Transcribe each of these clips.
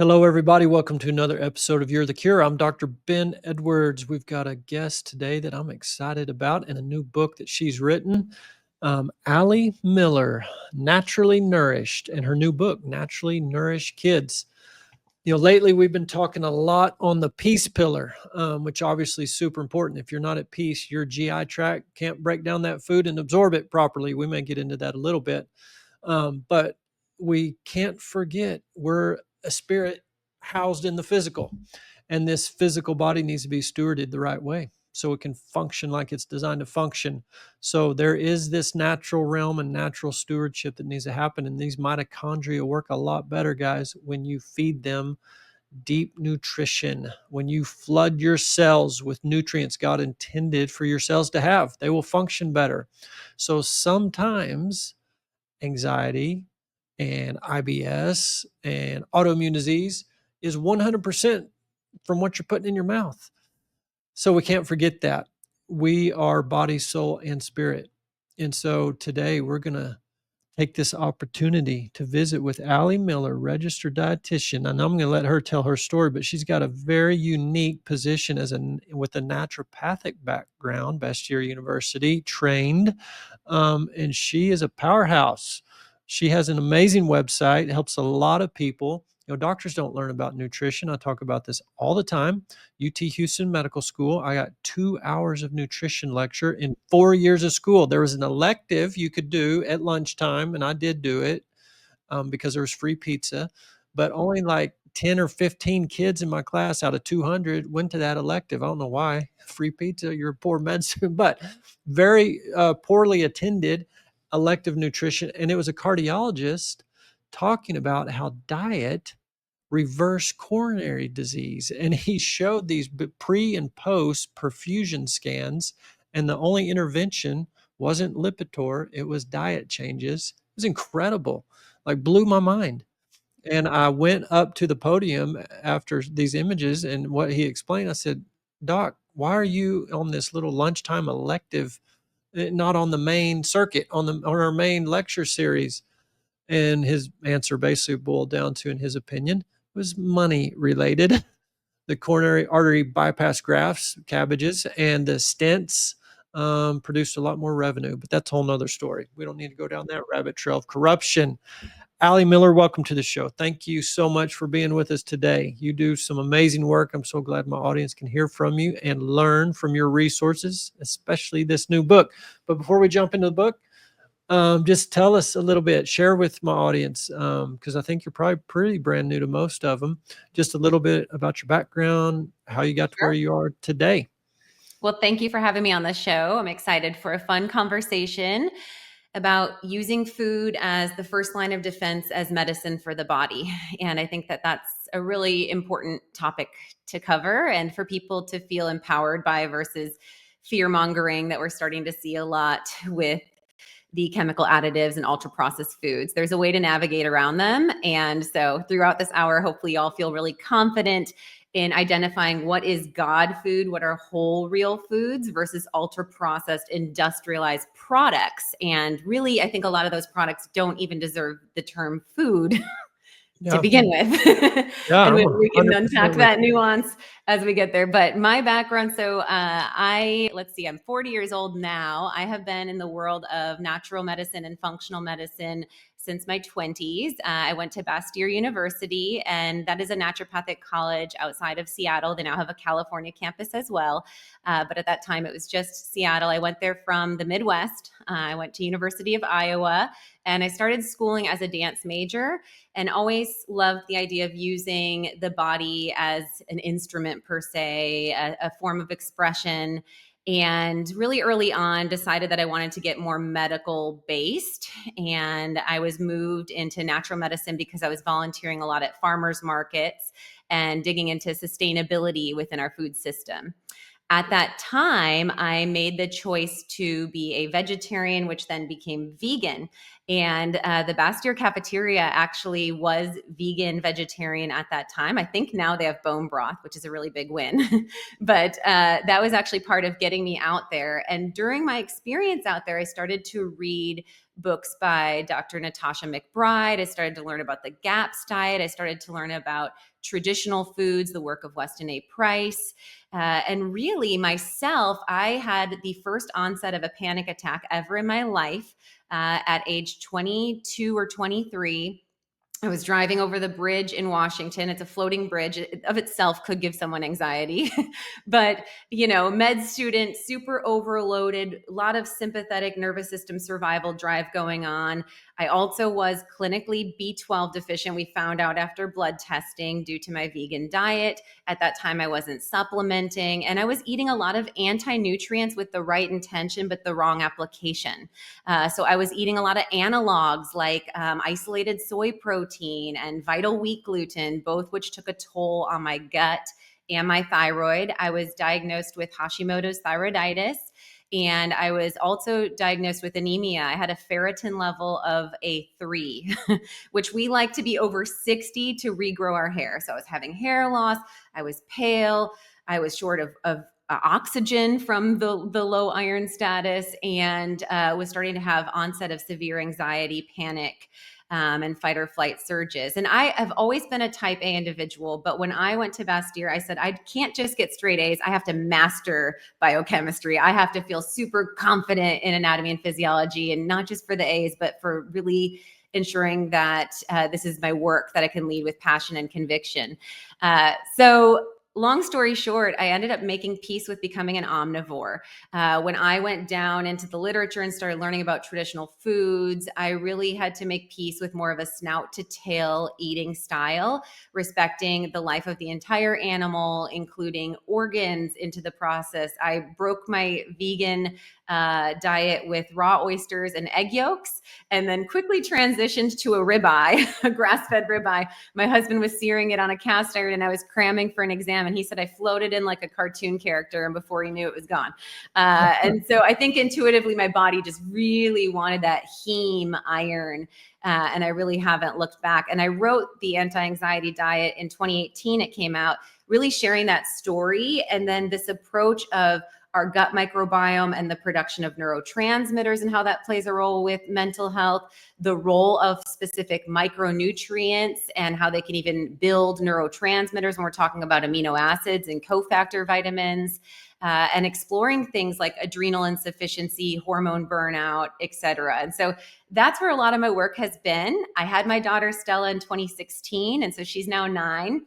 Hello, everybody. Welcome to another episode of You're the Cure. I'm Dr. Ben Edwards. We've got a guest today that I'm excited about and a new book that she's written. Allie Miller, Naturally Nourished, and her new book, Naturally Nourished Kids. Lately we've been talking a lot on the peace pillar, which obviously is super important. If you're not at peace, your GI tract can't break down that food and absorb it properly. We may get into that a little bit. But we can't forget we're a spirit housed in the physical, and this physical body needs to be stewarded the right way so it can function like it's designed to function. So there is this natural realm and natural stewardship that needs to happen, and these mitochondria work a lot better, guys, when you feed them deep nutrition, when you flood your cells with nutrients God intended for your cells to have. They will function better. So sometimes anxiety and IBS and autoimmune disease is 100% from what you're putting in your mouth. So we can't forget that. We are body, soul, and spirit. And so today we're going to take this opportunity to visit with Allie Miller, registered dietitian. And I'm going to let her tell her story, but she's got a very unique position with a naturopathic background, Bastyr University trained. And she is a powerhouse. She has an amazing website, helps a lot of people. Doctors don't learn about nutrition. I talk about this all the time. UT Houston Medical School. I got 2 hours of nutrition lecture in 4 years of school. There was an elective you could do at lunchtime, and I did do it because there was free pizza, but only like 10 or 15 kids in my class out of 200 went to that elective. I don't know why. Free pizza, you're a poor med student, but very poorly attended elective nutrition. And it was a cardiologist talking about how diet reverse coronary disease. And he showed these pre and post perfusion scans, and the only intervention wasn't Lipitor, it was diet changes. It was incredible, like blew my mind. And I went up to the podium after these images and what he explained. I said, Doc, why are you on this little lunchtime elective, not on the main circuit, on our main lecture series? And his answer basically boiled down to, in his opinion, was money related. The coronary artery bypass grafts, cabbages, and the stents produced a lot more revenue, but that's a whole nother story. We don't need to go down that rabbit trail of corruption. Allie Miller, welcome to the show. Thank you so much for being with us today. You do some amazing work. I'm so glad my audience can hear from you and learn from your resources, especially this new book. But before we jump into the book, just tell us a little bit, share with my audience, because I think you're probably pretty brand new to most of them, just a little bit about your background, how you got to where you are today. Well, thank you for having me on the show. I'm excited for a fun conversation about using food as the first line of defense as medicine for the body. And I think that that's a really important topic to cover and for people to feel empowered by versus fear mongering that we're starting to see a lot with the chemical additives and ultra processed foods. There's a way to navigate around them. And so throughout this hour, hopefully y'all feel really confident in identifying what is God food, what are whole real foods versus ultra processed industrialized products. And really, I think a lot of those products don't even deserve the term food to begin with. And we can unpack that nuance as we get there. But my background, so I'm 40 years old now. I have been in the world of natural medicine and functional medicine since my 20s. I went to Bastyr University, and that is a naturopathic college outside of Seattle. They now have a California campus as well. But at that time, it was just Seattle. I went there from the Midwest. I went to University of Iowa, and I started schooling as a dance major and always loved the idea of using the body as an instrument per se, a form of expression. And really early on decided that I wanted to get more medical based. And I was moved into natural medicine because I was volunteering a lot at farmers markets and digging into sustainability within our food system. At that time, I made the choice to be a vegetarian, which then became vegan. And the Bastyr cafeteria actually was vegan, vegetarian at that time. I think now they have bone broth, which is a really big win. But that was actually part of getting me out there. And during my experience out there, I started to read books by Dr. Natasha McBride. I started to learn about the GAPS diet. I started to learn about traditional foods, the work of Weston A. Price. And really, myself, I had the first onset of a panic attack ever in my life at age 22 or 23. I was driving over the bridge in Washington. It's a floating bridge. It of itself could give someone anxiety. But, med student, super overloaded, a lot of sympathetic nervous system survival drive going on. I also was clinically B12 deficient. We found out after blood testing due to my vegan diet. At that time, I wasn't supplementing, and I was eating a lot of anti-nutrients with the right intention, but the wrong application. So I was eating a lot of analogs like isolated soy protein and vital wheat gluten, both which took a toll on my gut and my thyroid. I was diagnosed with Hashimoto's thyroiditis, and I was also diagnosed with anemia. I had a ferritin level of a 3, which we like to be over 60 to regrow our hair. So I was having hair loss. I was pale. I was short of oxygen from the low iron status, and was starting to have onset of severe anxiety, panic, and fight or flight surges. And I have always been a type A individual, but when I went to Bastyr, I said, I can't just get straight A's. I have to master biochemistry. I have to feel super confident in anatomy and physiology, and not just for the A's, but for really ensuring that this is my work that I can lead with passion and conviction. So long story short, I ended up making peace with becoming an omnivore. When I went down into the literature and started learning about traditional foods, I really had to make peace with more of a snout to tail eating style, respecting the life of the entire animal, including organs into the process. I broke my vegan diet with raw oysters and egg yolks, and then quickly transitioned to a ribeye, a grass-fed ribeye. My husband was searing it on a cast iron, and I was cramming for an exam, and he said I floated in like a cartoon character, and before he knew it was gone. And so I think intuitively my body just really wanted that heme iron, and I really haven't looked back. And I wrote the anti-anxiety diet in 2018. It came out, really sharing that story, and then this approach of our gut microbiome and the production of neurotransmitters and how that plays a role with mental health, the role of specific micronutrients and how they can even build neurotransmitters when we're talking about amino acids and cofactor vitamins, and exploring things like adrenal insufficiency, hormone burnout, et cetera. And so that's where a lot of my work has been. I had my daughter Stella in 2016, and so she's now 9.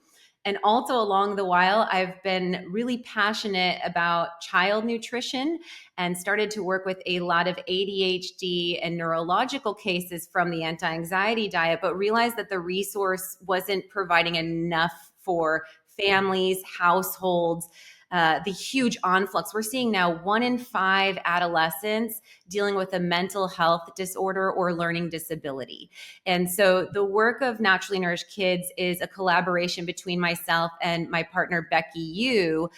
And also along the while, I've been really passionate about child nutrition and started to work with a lot of ADHD and neurological cases from the anti-anxiety diet, but realized that the resource wasn't providing enough for families, households, the huge influx. We're seeing now 1 in 5 adolescents dealing with a mental health disorder or learning disability. And so the work of Naturally Nourished Kids is a collaboration between myself and my partner, Becki Yoo.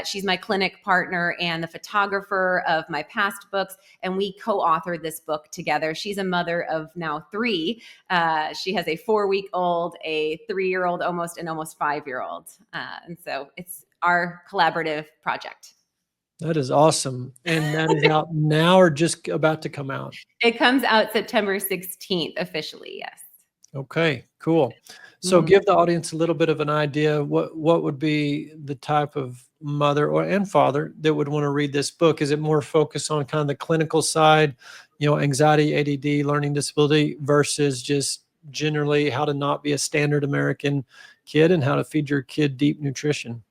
She's my clinic partner and the photographer of my past books, and we co-authored this book together. She's a mother of now 3. She has a 4-week-old, a 3-year-old almost, and almost 5-year-old. And so it's our collaborative project. That is awesome. And that is out now or just about to come out? It comes out September 16th officially, yes. Okay, cool. So give the audience a little bit of an idea. What would be the type of mother and father that would want to read this book? Is it more focused on kind of the clinical side, anxiety, ADD, learning disability, versus just generally how to not be a standard American kid and how to feed your kid deep nutrition?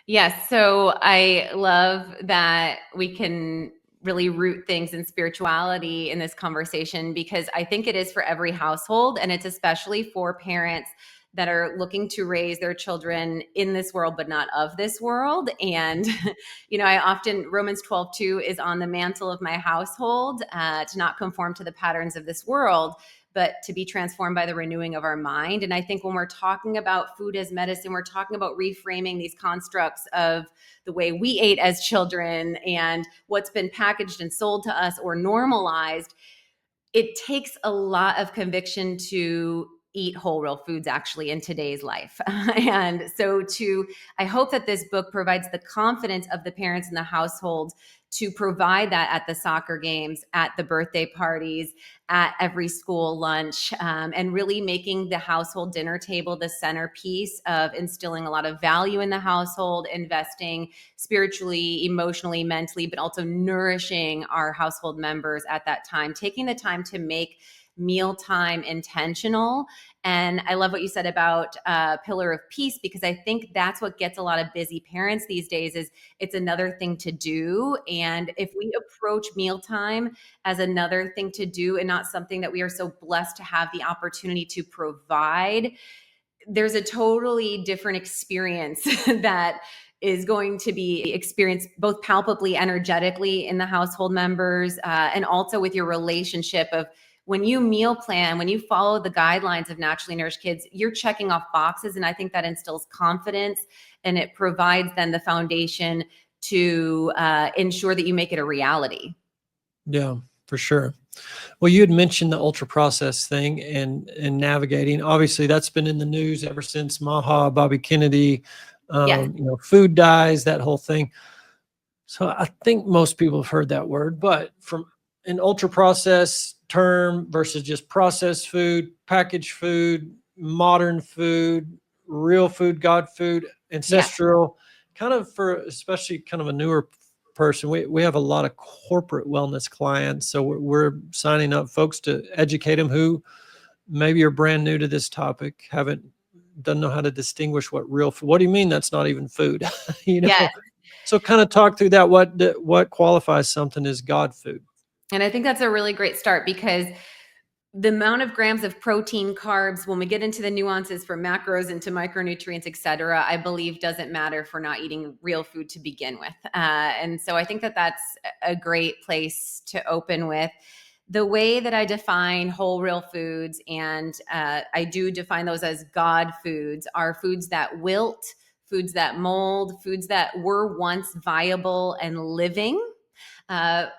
Yes. So I love that we can really root things in spirituality in this conversation, because I think it is for every household, and it's especially for parents that are looking to raise their children in this world, but not of this world. And, I often, Romans 12:2 is on the mantle of my household, to not conform to the patterns of this world, but to be transformed by the renewing of our mind. And I think when we're talking about food as medicine, we're talking about reframing these constructs of the way we ate as children and what's been packaged and sold to us or normalized. it takes a lot of conviction to eat whole real foods actually in today's life. And so I hope that this book provides the confidence of the parents in the household to provide that at the soccer games, at the birthday parties, at every school lunch, and really making the household dinner table the centerpiece of instilling a lot of value in the household, investing spiritually, emotionally, mentally, but also nourishing our household members at that time, taking the time to make mealtime intentional. And I love what you said about pillar of peace, because I think that's what gets a lot of busy parents these days is it's another thing to do. And if we approach mealtime as another thing to do and not something that we are so blessed to have the opportunity to provide, there's a totally different experience that is going to be experienced both palpably, energetically in the household members, and also with your relationship of when you meal plan, when you follow the guidelines of Naturally Nourished Kids, you're checking off boxes. And I think that instills confidence, and it provides then the foundation to ensure that you make it a reality. Yeah, for sure. Well, you had mentioned the ultra processed thing and navigating. Obviously, that's been in the news ever since Maha, Bobby Kennedy, Yes. food dyes, that whole thing. So I think most people have heard that word, but from an ultra processed term versus just processed food, packaged food, modern food, real food, God food, Yes. ancestral, kind of for especially kind of a newer person. We have a lot of corporate wellness clients. So we're signing up folks to educate them who maybe are brand new to this topic, doesn't know how to distinguish what real food. What do you mean that's not even food? you Yes. know, so kind of talk through that. What qualifies something as God food? And I think that's a really great start, because the amount of grams of protein, carbs, when we get into the nuances from macros into micronutrients, et cetera, I believe doesn't matter for not eating real food to begin with. And so I think that that's a great place to open with. The way that I define whole real foods, and I do define those as God foods, are foods that wilt, foods that mold, foods that were once viable and living.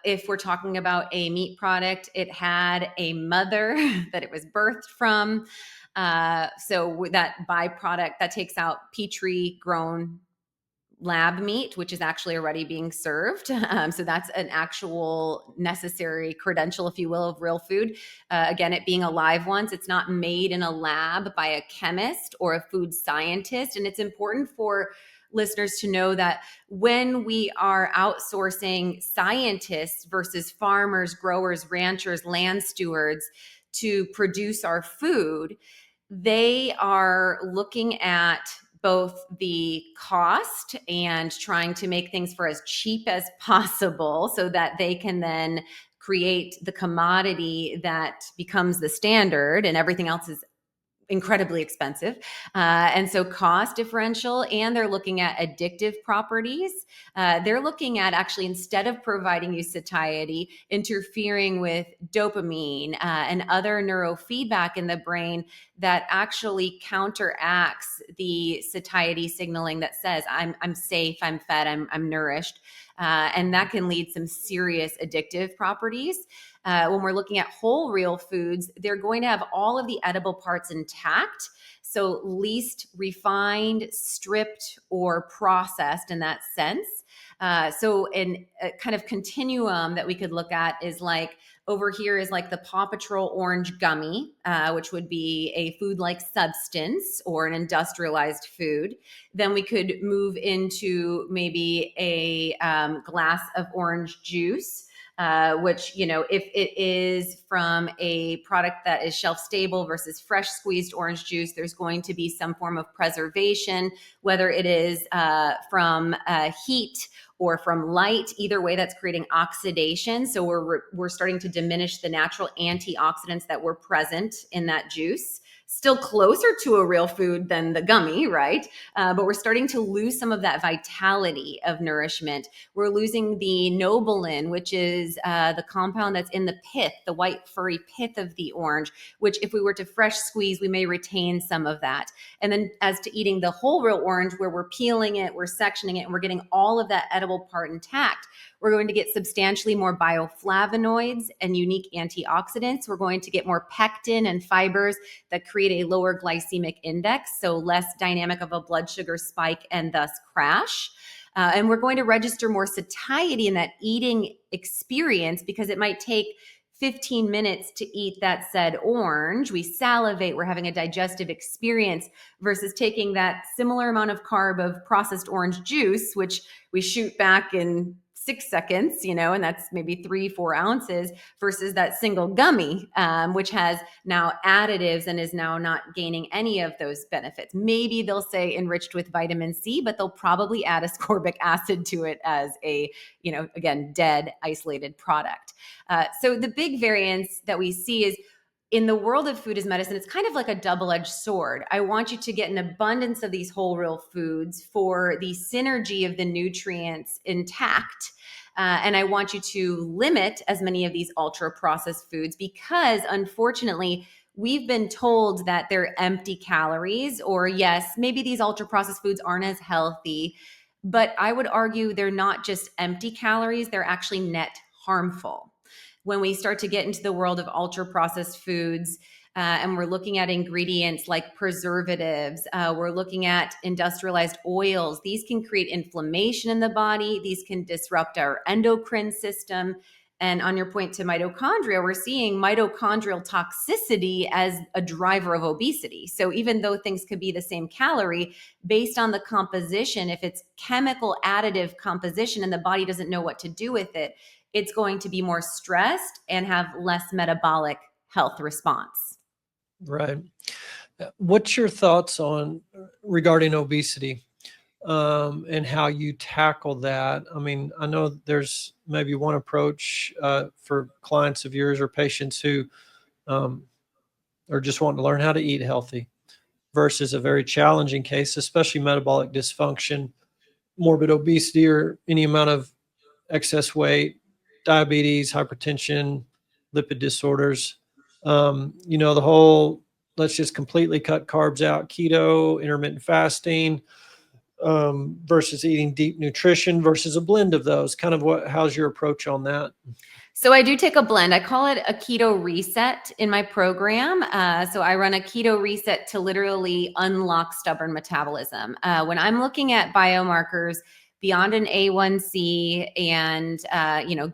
If we're talking about a meat product, it had a mother that it was birthed from. So that byproduct that takes out Petri grown lab meat, which is actually already being served. So that's an actual necessary credential, if you will, of real food. Again, it being a live one, it's not made in a lab by a chemist or a food scientist. And it's important for listeners to know that when we are outsourcing scientists versus farmers, growers, ranchers, land stewards to produce our food, they are looking at both the cost and trying to make things for as cheap as possible so that they can then create the commodity that becomes the standard, and everything else is incredibly expensive. And so cost differential, and they're looking at addictive properties. They're looking at actually, instead of providing you satiety, interfering with dopamine and other neurofeedback in the brain that actually counteracts the satiety signaling that says, I'm safe, I'm fed, I'm nourished. And that can lead some serious addictive properties. When we're looking at whole real foods, they're going to have all of the edible parts intact. So least refined, stripped, or processed in that sense. So in a kind of continuum that we could look at is like, over here is like the Paw Patrol orange gummy, which would be a food-like substance or an industrialized food. Then we could move into maybe a glass of orange juice, which, if it is from a product that is shelf stable versus fresh squeezed orange juice, there's going to be some form of preservation, whether it is from heat or from light. Either way, that's creating oxidation. So we're starting to diminish the natural antioxidants that were present in that juice. Still closer to a real food than the gummy, right? But we're starting to lose some of that vitality of nourishment. We're losing the nobolin, which is the compound that's in the pith, the white furry pith of the orange, which if we were to fresh squeeze, we may retain some of that. And then as to eating the whole real orange, where we're peeling it, we're sectioning it, and we're getting all of that edible part intact, We're going to get substantially more bioflavonoids and unique antioxidants. We're going to get more pectin and fibers that create a lower glycemic index, so less dynamic of a blood sugar spike and thus crash. And we're going to register more satiety in that eating experience because it might take 15 minutes to eat that said orange. We salivate, we're having a digestive experience versus taking that similar amount of carb of processed orange juice, which we shoot back in 6 seconds, and that's maybe 3-4 ounces versus that single gummy, which has now additives and is now not gaining any of those benefits. Maybe they'll say enriched with vitamin C, but they'll probably add ascorbic acid to it as a, again, dead isolated product. So the big variance that we see is in the world of food as medicine, it's kind of like a double-edged sword. I want you to get an abundance of these whole real foods for the synergy of the nutrients intact. And I want you to limit as many of these ultra-processed foods because, unfortunately, we've been told that they're empty calories, or yes, maybe these ultra-processed foods aren't as healthy, but I would argue they're not just empty calories, they're actually net harmful. When we start to get into the world of ultra processed foods, and we're looking at ingredients like preservatives, we're looking at industrialized oils. These can create inflammation in the body. These can disrupt our endocrine system. And on your point to mitochondria, we're seeing mitochondrial toxicity as a driver of obesity. So even though things could be the same calorie, based on the composition, if it's chemical additive composition and the body doesn't know what to do with it, it's going to be more stressed and have less metabolic health response. Right. What's your thoughts on regarding obesity and how you tackle that? I mean, I know there's maybe one approach for clients of yours or patients who are just wanting to learn how to eat healthy versus a very challenging case, especially metabolic dysfunction, morbid obesity, or any amount of excess weight, diabetes, hypertension, lipid disorders. The whole let's just completely cut carbs out, keto, intermittent fasting, versus eating deep nutrition versus a blend of those. Kind of how's your approach on that? So I do take a blend. I call it a keto reset in my program. So I run a keto reset to literally unlock stubborn metabolism. When I'm looking at biomarkers beyond an A1C and,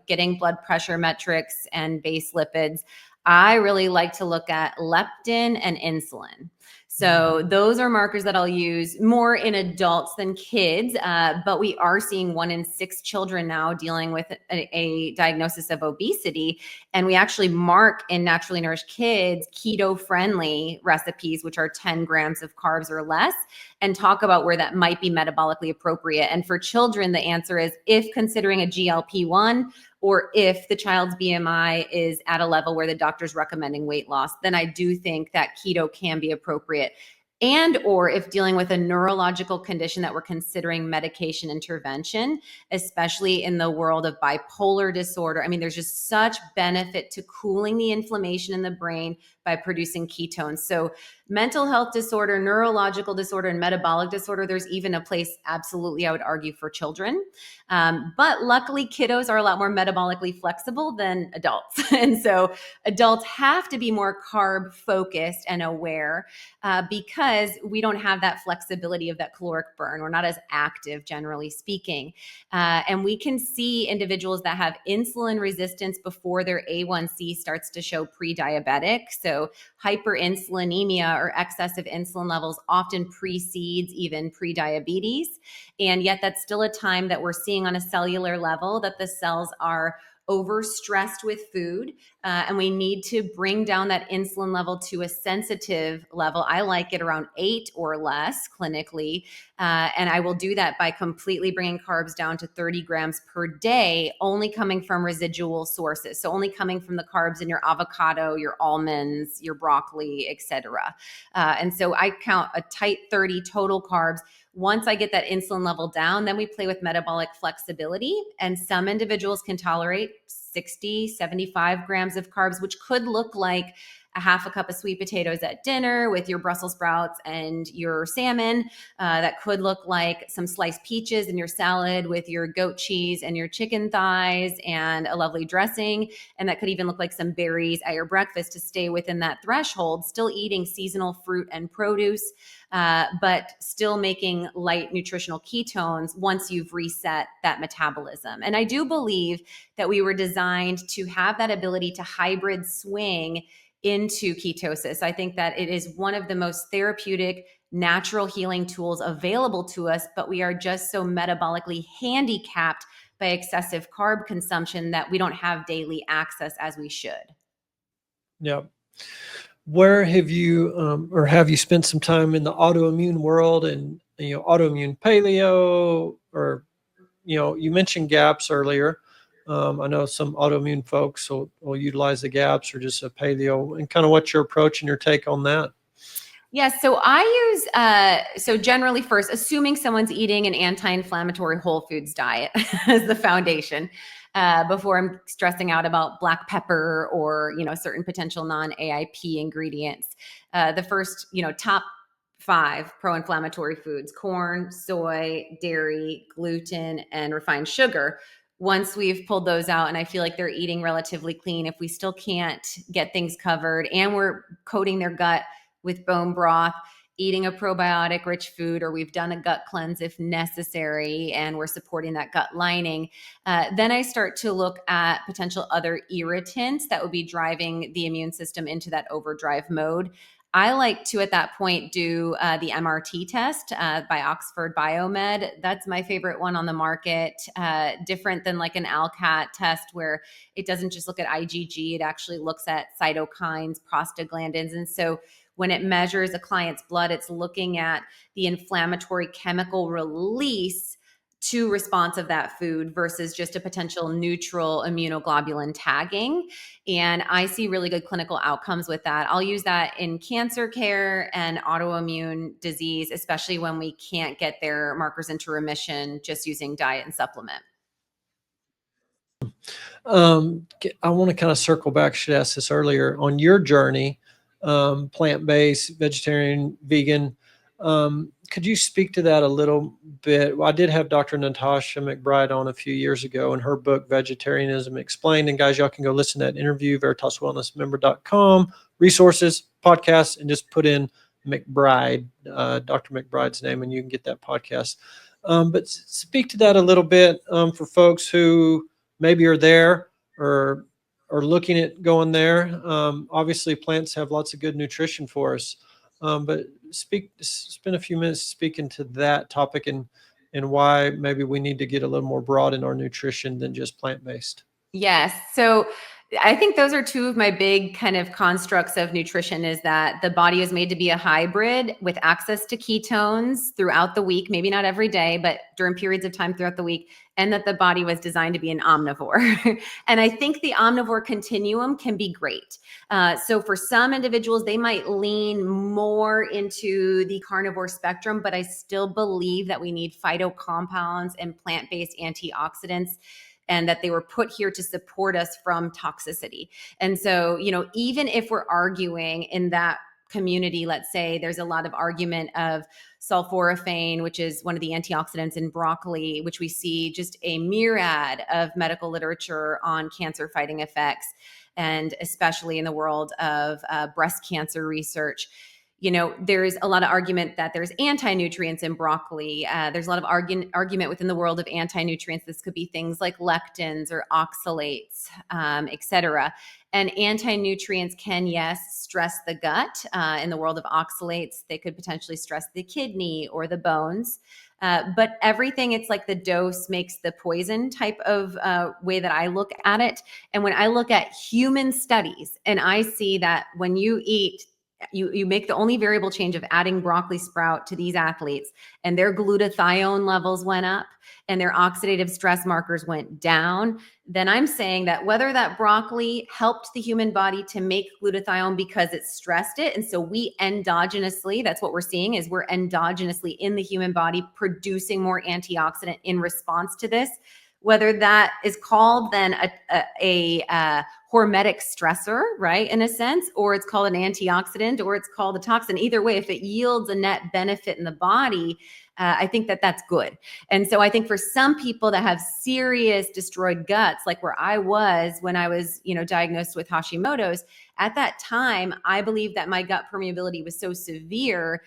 getting blood pressure metrics and base lipids, I really like to look at leptin and insulin. So those are markers that I'll use more in adults than kids, but we are seeing 1 in 6 children now dealing with a diagnosis of obesity. And we actually mark in Naturally Nourished Kids keto-friendly recipes, which are 10 grams of carbs or less, and talk about where that might be metabolically appropriate. And for children, the answer is if considering a GLP-1 or if the child's BMI is at a level where the doctor's recommending weight loss, then I do think that keto can be appropriate. And or if dealing with a neurological condition that we're considering medication intervention, especially in the world of bipolar disorder. I mean, there's just such benefit to cooling the inflammation in the brain by producing ketones. So mental health disorder, neurological disorder, and metabolic disorder, there's even a place, absolutely, I would argue, for children. But luckily, kiddos are a lot more metabolically flexible than adults. And so adults have to be more carb focused and aware because we don't have that flexibility of that caloric burn. We're not as active, generally speaking. And we can see individuals that have insulin resistance before their A1C starts to show pre-diabetic. So hyperinsulinemia or excessive insulin levels often precedes even pre-diabetes. And yet that's still a time that we're seeing on a cellular level that the cells are overstressed with food, and we need to bring down that insulin level to a sensitive level. I like it around 8 or less clinically, and I will do that by completely bringing carbs down to 30 grams per day, only coming from residual sources. So only coming from the carbs in your avocado, your almonds, your broccoli, etc. And so I count a tight 30 total carbs. Once I get that insulin level down, then we play with metabolic flexibility. And some individuals can tolerate 60, 75 grams of carbs, which could look like a half a cup of sweet potatoes at dinner with your Brussels sprouts and your salmon. That could look like some sliced peaches in your salad with your goat cheese and your chicken thighs and a lovely dressing. And that could even look like some berries at your breakfast to stay within that threshold, still eating seasonal fruit and produce, but still making light nutritional ketones once you've reset that metabolism. And I do believe that we were designed to have that ability to hybrid swing into ketosis. I think that it is one of the most therapeutic, natural healing tools available to us, but we are just so metabolically handicapped by excessive carb consumption that we don't have daily access as we should. Yeah. Where have you, or have you spent some time in the autoimmune world and, autoimmune paleo, or, you mentioned GAPS earlier. I know some autoimmune folks will utilize the GAPS or just a paleo, and kind of what's your approach and your take on that? Yes. So I use, so generally first, assuming someone's eating an anti-inflammatory whole foods diet as the foundation, before I'm stressing out about black pepper or, certain potential non-AIP ingredients. The first, top 5 pro-inflammatory foods: corn, soy, dairy, gluten, and refined sugar. Once we've pulled those out and I feel like they're eating relatively clean, if we still can't get things covered and we're coating their gut with bone broth, eating a probiotic rich food, or we've done a gut cleanse if necessary, and we're supporting that gut lining, then I start to look at potential other irritants that would be driving the immune system into that overdrive mode. I like to, at that point, do the MRT test by Oxford Biomed. That's my favorite one on the market, different than like an ALCAT test where it doesn't just look at IgG, it actually looks at cytokines, prostaglandins. And so when it measures a client's blood, it's looking at the inflammatory chemical release to response of that food versus just a potential neutral immunoglobulin tagging. And I see really good clinical outcomes with that. I'll use that in cancer care and autoimmune disease, especially when we can't get their markers into remission just using diet and supplement. I want to kind of circle back. I should ask this earlier on your journey, plant-based, vegetarian, vegan. Could you speak to that a little bit? Well, I did have Dr. Natasha McBride on a few years ago, and her book, Vegetarianism Explained. And guys, y'all can go listen to that interview, veritaswellnessmember.com, resources, podcasts, and just put in McBride, Dr. McBride's name, and you can get that podcast. But speak to that a little bit for folks who maybe are there or looking at going there. Obviously, plants have lots of good nutrition for us, but spend a few minutes speaking to that topic and why maybe we need to get a little more broad in our nutrition than just plant-based. Yes. So I think those are two of my big kind of constructs of nutrition, is that the body is made to be a hybrid with access to ketones throughout the week, maybe not every day, but during periods of time throughout the week, and that the body was designed to be an omnivore. And I think the omnivore continuum can be great. So for some individuals, they might lean more into the carnivore spectrum, but I still believe that we need phytocompounds and plant-based antioxidants, and that they were put here to support us from toxicity. And so, even if we're arguing in that community, let's say there's a lot of argument of sulforaphane, which is one of the antioxidants in broccoli, which we see just a myriad of medical literature on cancer fighting effects, and especially in the world of breast cancer research. There's a lot of argument that there's anti-nutrients in broccoli. There's a lot of argument within the world of anti-nutrients. This could be things like lectins or oxalates, et cetera. And anti-nutrients can, yes, stress the gut. In the world of oxalates, they could potentially stress the kidney or the bones. But everything, it's like the dose makes the poison type of way that I look at it. And when I look at human studies, and I see that when you eat, you make the only variable change of adding broccoli sprout to these athletes, and their glutathione levels went up and their oxidative stress markers went down, then I'm saying that whether that broccoli helped the human body to make glutathione because it stressed it, and so we endogenously, that's what we're seeing, is we're endogenously in the human body producing more antioxidant in response to this, whether that is called then a hormetic stressor, right, in a sense, or it's called an antioxidant, or it's called a toxin. Either way, if it yields a net benefit in the body, I think that that's good. And so I think for some people that have serious destroyed guts, like where I was when I was, diagnosed with Hashimoto's, at that time, I believe that my gut permeability was so severe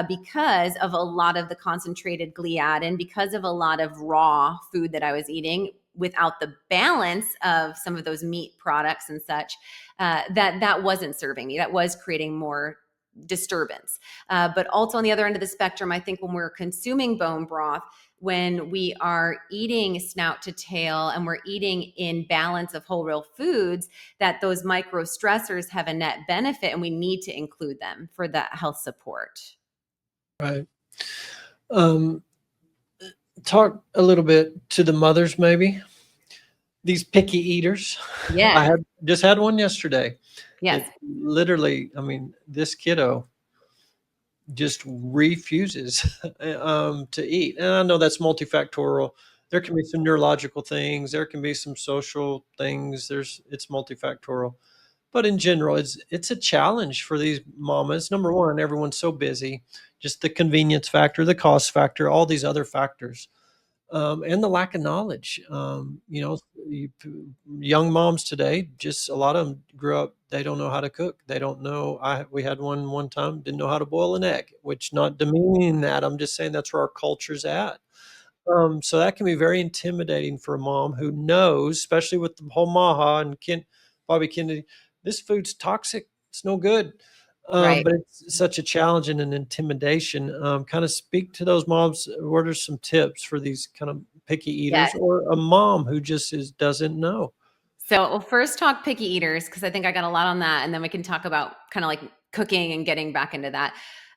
because of a lot of the concentrated gliadin, because of a lot of raw food that I was eating without the balance of some of those meat products and such, that wasn't serving me. That was creating more disturbance. But also on the other end of the spectrum, I think when we're consuming bone broth, when we are eating snout to tail and we're eating in balance of whole real foods, that those micro stressors have a net benefit and we need to include them for that health support. Right. Talk a little bit to the mothers, maybe. These picky eaters. Yes. I just had one yesterday. Yes. It literally, I mean, this kiddo just refuses to eat. And I know that's multifactorial. There can be some neurological things. There can be some social things. It's multifactorial. But in general, it's a challenge for these mamas. Number one, everyone's so busy. Just the convenience factor, the cost factor, all these other factors, and the lack of knowledge. Young moms today, just a lot of them grew up. They don't know how to cook. They don't know. We had one time didn't know how to boil an egg. Which, not demeaning that, I'm just saying that's where our culture's at. So that can be very intimidating for a mom who knows, especially with the whole Maha and Bobby Kennedy, this food's toxic. It's no good. Right. But it's such a challenge and an intimidation. Kind of speak to those moms. What are some tips for these kind of picky Yes. eaters, or a mom who just doesn't know? So we'll first talk picky eaters, because I think I got a lot on that. And then we can talk about kind of like cooking and getting back into that.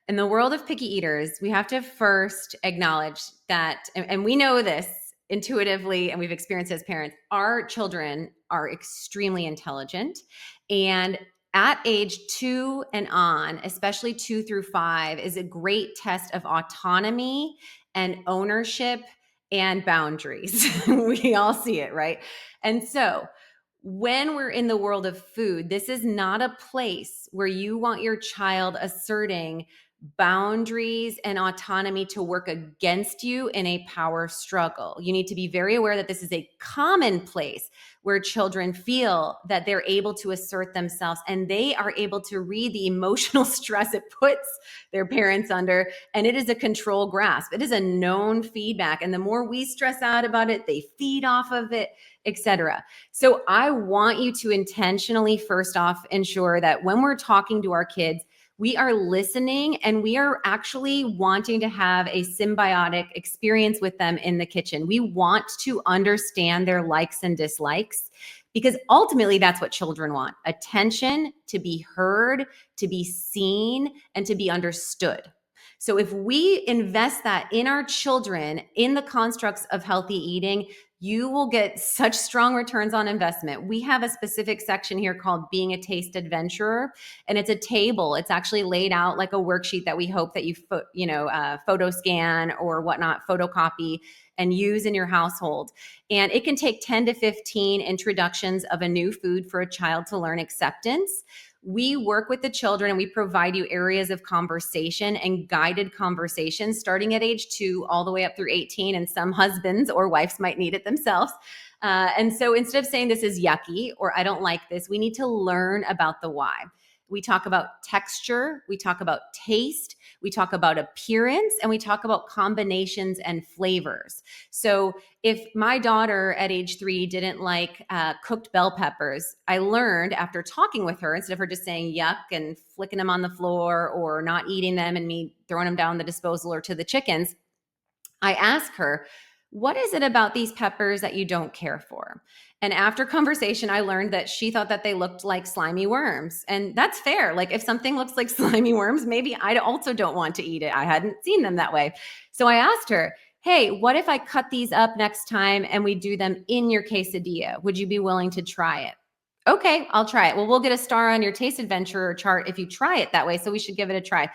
In the world of picky eaters, we have to first acknowledge that, and we know this intuitively, and we've experienced as parents, our children are extremely intelligent. And at age 2 and on, especially 2 through 5, is a great test of autonomy and ownership and boundaries. We all see it, right? And so when we're in the world of food, this is not a place where you want your child asserting boundaries and autonomy to work against you in a power struggle. You need to be very aware that this is a common place where children feel that they're able to assert themselves and they are able to read the emotional stress it puts their parents under. And it is a control grasp. It is a known feedback. And the more we stress out about it, they feed off of it, etc. So I want you to intentionally, first off, ensure that when we're talking to our kids, we are listening and we are actually wanting to have a symbiotic experience with them in the kitchen. We want to understand their likes and dislikes, because ultimately that's what children want: attention, to be heard, to be seen, and to be understood. So if we invest that in our children in the constructs of healthy eating, you will get such strong returns on investment. We have a specific section here called Being a Taste Adventurer, and it's a table. It's actually laid out like a worksheet that we hope that you photo scan or whatnot, photocopy and use in your household. And it can take 10 to 15 introductions of a new food for a child to learn acceptance. We work with the children and we provide you areas of conversation and guided conversations starting at age 2 all the way up through 18. And some husbands or wives might need it themselves. And so instead of saying this is yucky or I don't like this, we need to learn about the why. We talk about texture, we talk about taste, we talk about appearance, and we talk about combinations and flavors. So if my daughter at age 3 didn't like cooked bell peppers, I learned after talking with her, instead of her just saying yuck and flicking them on the floor or not eating them and me throwing them down the disposal or to the chickens, I asked her, what is it about these peppers that you don't care for? And after conversation, I learned that she thought that they looked like slimy worms. And that's fair. Like if something looks like slimy worms, maybe I also don't want to eat it. I hadn't seen them that way. So I asked her, hey, what if I cut these up next time and we do them in your quesadilla? Would you be willing to try it? Okay, I'll try it. Well, we'll get a star on your Taste Adventurer chart if you try it that way. So we should give it a try.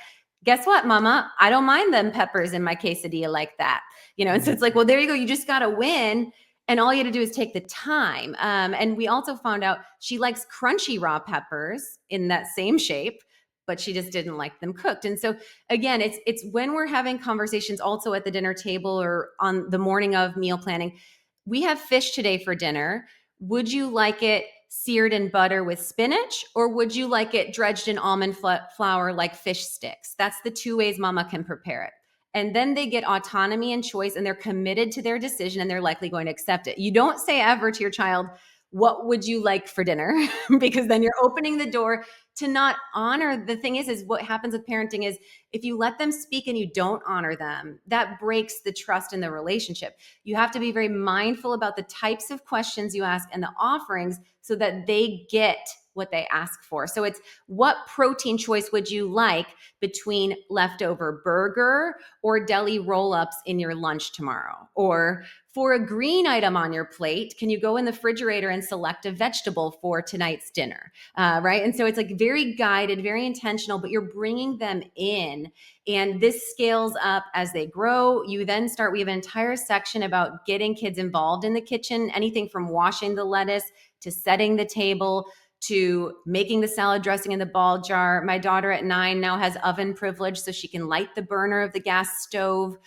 Guess what, mama? I don't mind them peppers in my quesadilla like that. And so it's like, well, there you go. You just got to win. And all you had to do is take the time. And we also found out she likes crunchy raw peppers in that same shape, but she just didn't like them cooked. And so again, it's when we're having conversations also at the dinner table or on the morning of meal planning. We have fish today for dinner. Would you like it seared in butter with spinach, or would you like it dredged in almond flour like fish sticks? That's the two ways mama can prepare it. And then they get autonomy and choice, and they're committed to their decision, and they're likely going to accept it. You don't say ever to your child, what would you like for dinner? Because then you're opening the door to not honor. The thing is what happens with parenting is if you let them speak and you don't honor them, that breaks the trust in the relationship. You have to be very mindful about the types of questions you ask and the offerings so that they get what they ask for. So it's, what protein choice would you like between leftover burger or deli roll-ups in your lunch tomorrow? Or for a green item on your plate, can you go in the refrigerator and select a vegetable for tonight's dinner? Right? And so it's like very guided, very intentional, but you're bringing them in. And this scales up as they grow. You then start, we have an entire section about getting kids involved in the kitchen, anything from washing the lettuce to setting the table to making the salad dressing in the ball jar. My daughter at 9 now has oven privilege, so she can light the burner of the gas stove.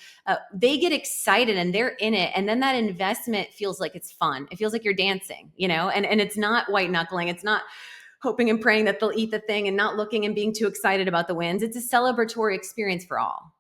They get excited and they're in it. And then that investment feels like it's fun. It feels like you're dancing, and it's not white knuckling. It's not hoping and praying that they'll eat the thing and not looking and being too excited about the wins. It's a celebratory experience for all.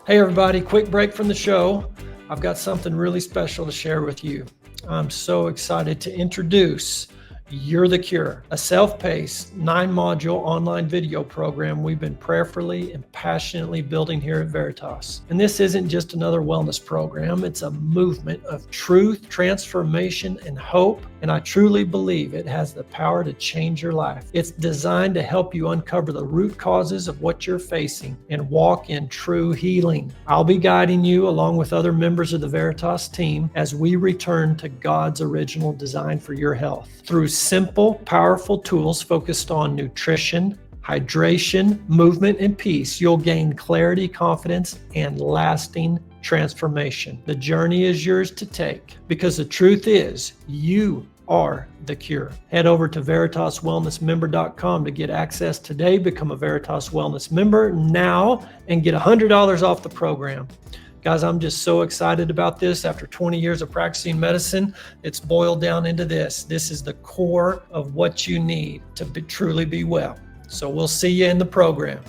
Hey everybody, quick break from the show. I've got something really special to share with you. I'm so excited to introduce You're the Cure, a self-paced 9-module online video program we've been prayerfully and passionately building here at Veritas. And this isn't just another wellness program, it's a movement of truth, transformation, and hope. And I truly believe it has the power to change your life. It's designed to help you uncover the root causes of what you're facing and walk in true healing. I'll be guiding you along with other members of the Veritas team as we return to God's original design for your health. Through simple, powerful tools focused on nutrition, hydration, movement, and peace, you'll gain clarity, confidence, and lasting transformation. The journey is yours to take because the truth is you are the cure. Head over to veritaswellnessmember.com to get access today. Become a Veritas Wellness member now and get $100 off the program. Guys, I'm just so excited about this. After 20 years of practicing medicine, it's boiled down into this. This is the core of what you need to truly be well. So we'll see you in the program.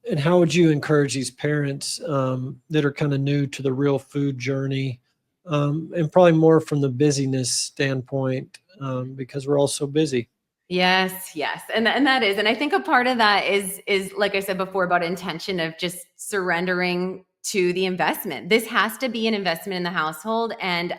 And how would you encourage these parents that are kind of new to the real food journey, and probably more from the busyness standpoint, because we're all so busy? Yes. And that is, and I think a part of that is like I said before, about intention of just surrendering to the investment. This has to be an investment in the household. And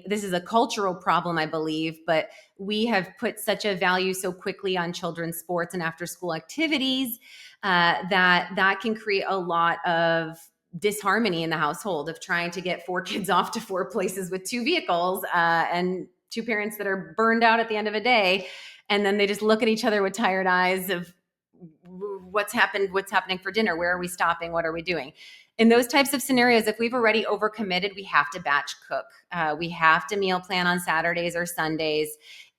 this is a cultural problem, I believe, but we have put such a value so quickly on children's sports and after school activities that can create a lot of disharmony in the household of trying to get 4 kids off to 4 places with 2 vehicles and 2 parents that are burned out at the end of a day. And then they just look at each other with tired eyes of what's happening for dinner? Where are we stopping? What are we doing? In those types of scenarios, if we've already overcommitted, we have to batch cook. We have to meal plan on Saturdays or Sundays.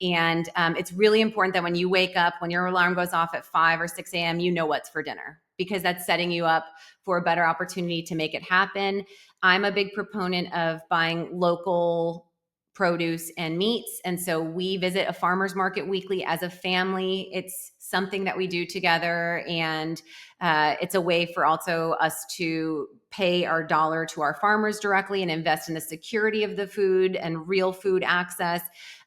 And it's really important that when you wake up, when your alarm goes off at 5 or 6 a.m., you know what's for dinner, because that's setting you up for a better opportunity to make it happen. I'm a big proponent of buying local produce and meats. And so we visit a farmer's market weekly as a family. It's something that we do together. And it's a way for also us to pay our dollar to our farmers directly and invest in the security of the food and real food access,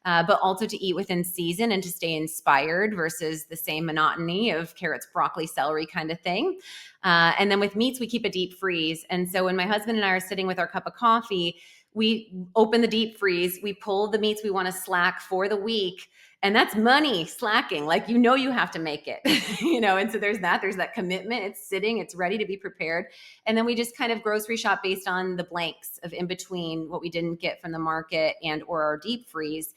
but also to eat within season and to stay inspired versus the same monotony of carrots, broccoli, celery kind of thing. And then with meats, we keep a deep freeze. And so when my husband and I are sitting with our cup of coffee, we open the deep freeze, we pull the meats we want to slack for the week. And that's money slacking. Like, you have to make it, and so there's that commitment. It's sitting, it's ready to be prepared. And then we just kind of grocery shop based on the blanks of in between what we didn't get from the market and or our deep freeze.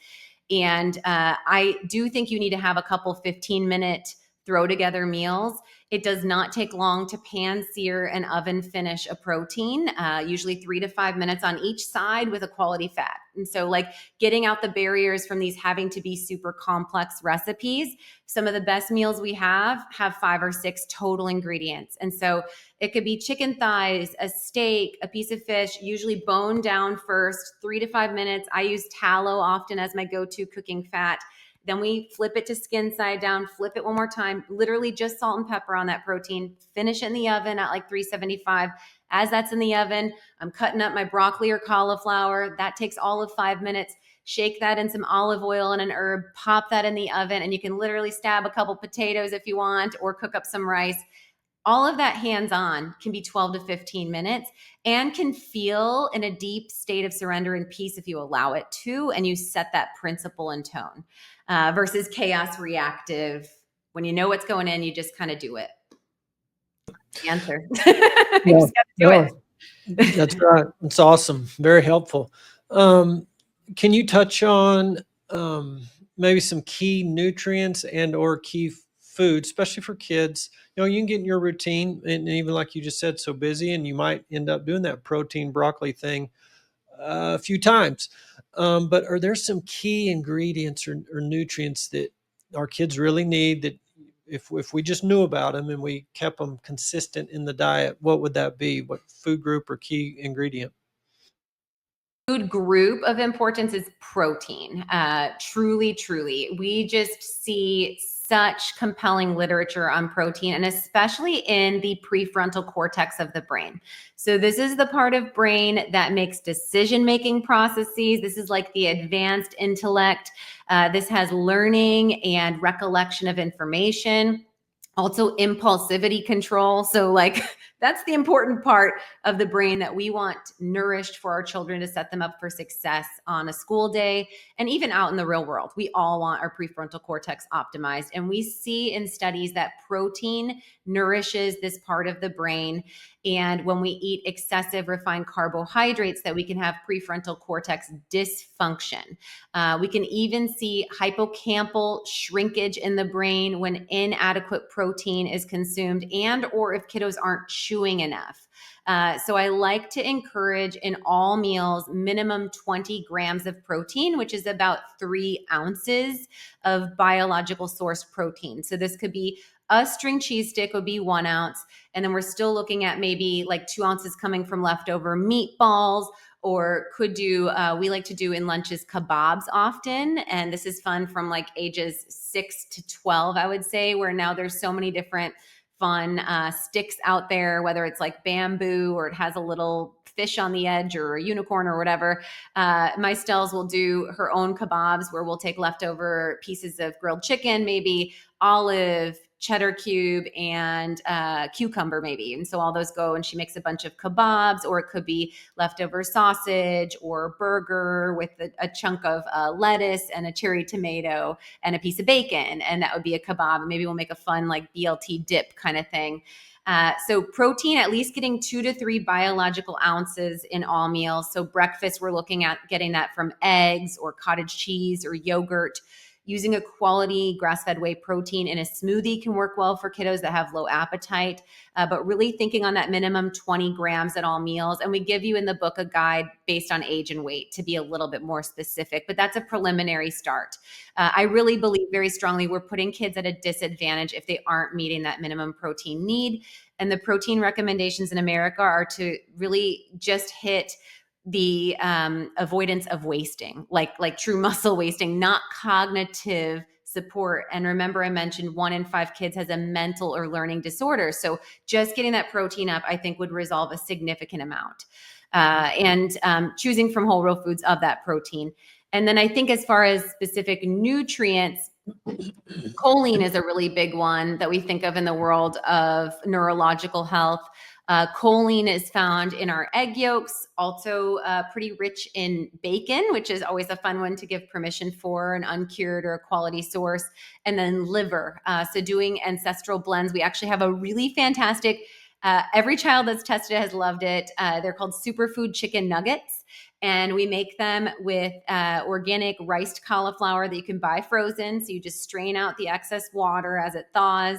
And I do think you need to have a couple 15-minute throw together meals. It does not take long to pan, sear, and oven finish a protein, usually 3 to 5 minutes on each side with a quality fat. And so like getting out the barriers from these having to be super complex recipes, some of the best meals we have 5 or 6 total ingredients. And so it could be chicken thighs, a steak, a piece of fish, usually bone down first, 3 to 5 minutes. I use tallow often as my go-to cooking fat. Then we flip it to skin side down, flip it one more time, literally just salt and pepper on that protein, finish it in the oven at like 375. As that's in the oven, I'm cutting up my broccoli or cauliflower. That takes all of 5 minutes. Shake that in some olive oil and an herb, pop that in the oven, and you can literally stab a couple potatoes if you want, or cook up some rice. All of that hands-on can be 12 to 15 minutes and can feel in a deep state of surrender and peace if you allow it to, and you set that principle and tone versus chaos reactive. When you know what's going in, you just kind of do it. Answer. You just got to do it. That's right. It's awesome. Very helpful. Can you touch on maybe some key nutrients and or key foods, especially for kids? You know, you can get in your routine, and even like you just said, so busy, and you might end up doing that protein broccoli thing a few times. But are there some key ingredients or nutrients that our kids really need that if we just knew about them and we kept them consistent in the diet, what would that be? What food group or key ingredient? Food group of importance is protein. Truly. We just see such compelling literature on protein, and especially in the prefrontal cortex of the brain. So this is the part of brain that makes decision-making processes. This is like the advanced intellect. This has learning and recollection of information. Also impulsivity control. So like that's the important part of the brain that we want nourished for our children to set them up for success on a school day and even out in the real world. We all want our prefrontal cortex optimized. And we see in studies that protein nourishes this part of the brain. And when we eat excessive refined carbohydrates, that we can have prefrontal cortex dysfunction. We can even see hippocampal shrinkage in the brain when inadequate protein is consumed and or if kiddos aren't chewing enough. So I like to encourage in all meals minimum 20 grams of protein, which is about 3 ounces of biological source protein. So this could be a string cheese stick would be 1 ounce. And then we're still looking at maybe like 2 ounces coming from leftover meatballs, or could do, we like to do in lunches kebabs often. And this is fun from like ages 6 to 12, I would say, where now there's so many different fun sticks out there, whether it's like bamboo or it has a little fish on the edge or a unicorn or whatever. My Stells will do her own kebabs where we'll take leftover pieces of grilled chicken, maybe olive, cheddar cube, and cucumber maybe. And so all those go and she makes a bunch of kebabs, or it could be leftover sausage or burger with a chunk of lettuce and a cherry tomato and a piece of bacon. And that would be a kebab. And maybe we'll make a fun like BLT dip kind of thing. So protein, at least getting 2 to 3 biological ounces in all meals. So breakfast, we're looking at getting that from eggs or cottage cheese or yogurt. Using a quality grass-fed whey protein in a smoothie can work well for kiddos that have low appetite, but really thinking on that minimum 20 grams at all meals. And we give you in the book a guide based on age and weight to be a little bit more specific, but that's a preliminary start. I really believe very strongly we're putting kids at a disadvantage if they aren't meeting that minimum protein need. And the protein recommendations in America are to really just hit the avoidance of wasting, like true muscle wasting, not cognitive support. And remember, I mentioned 1 in 5 kids has a mental or learning disorder. So just getting that protein up, I think, would resolve a significant amount. And choosing from whole real foods of that protein. And then I think as far as specific nutrients, choline is a really big one that we think of in the world of neurological health. Choline is found in our egg yolks, also pretty rich in bacon, which is always a fun one to give permission for, an uncured or a quality source, and then liver. So doing ancestral blends, we actually have a really fantastic, every child that's tested it has loved it. They're called superfood chicken nuggets. And we make them with organic riced cauliflower that you can buy frozen. So you just strain out the excess water as it thaws.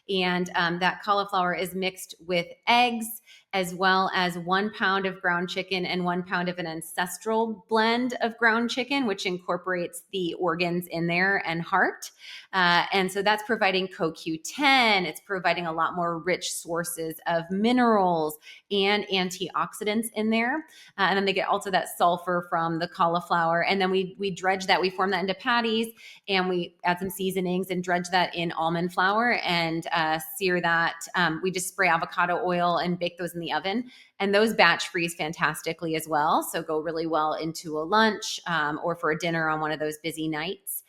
And that cauliflower is mixed with eggs, as well as 1 pound of ground chicken and 1 pound of an ancestral blend of ground chicken, which incorporates the organs in there and heart. And so that's providing CoQ10. It's providing a lot more rich sources of minerals and antioxidants in there. And then they get also that sulfur from the cauliflower. And then we dredge that, we form that into patties, and we add some seasonings and dredge that in almond flour and sear that. We just spray avocado oil and bake those in the oven. And those batch freeze fantastically as well. So go really well into a lunch or for a dinner on one of those busy nights.